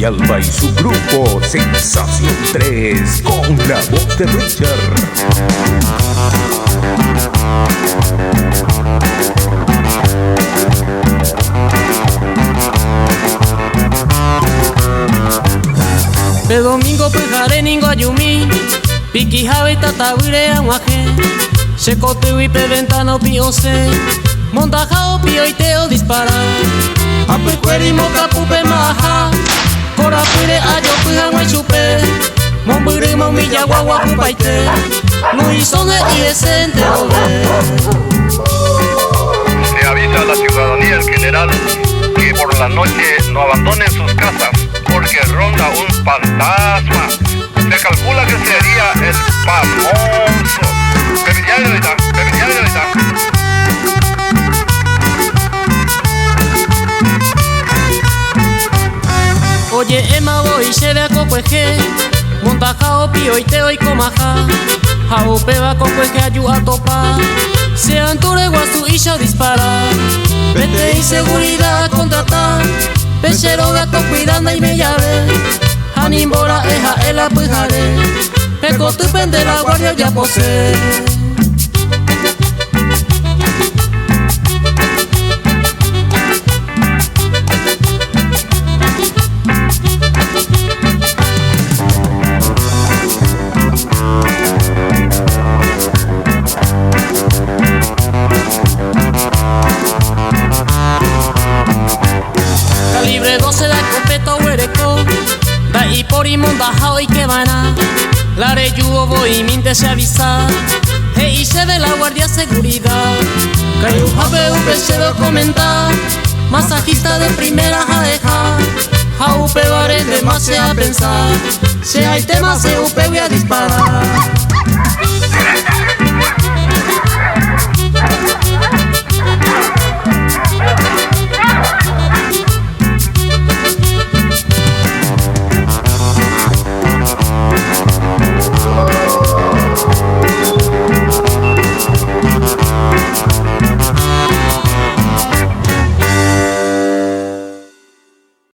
Villalba y su grupo Sensación 3 con la voz de Richard. Pe domingo pujare ningo ayumi Piki jabe tatabure aguaje Shekoteu y pe ventana piose Montajao pio y teo dispara Ape cueri moca pupe maja Cora pure ayo puja guachupe Mombure momilla guagua pupaite Luisone y decente ove. Se avisa a la ciudadanía en general que por la noche no abandonen sus casas porque ronda un fantasma. Se calcula que sería el famoso Peviñalita. Oye, Emma voy se ve a cocueje Montajao pio y teo y comaja Jao peba cocueje ayu a topa Se anture guasu y ya dispara Vete y seguridad contratar Pechero gato cuidando y me llave Animbora eja el apujare Peco tu pende la guardia ya posee. Calibre 12 da completo huereco Da y por y mondajao y que vana La reyuo voy y minte se avisa Hey se de la guardia seguridad Cayu jabe upe se lo comenta Masajista de primera jadeja Jaupe bare de más se a pensar Si hay temas se upe voy a disparar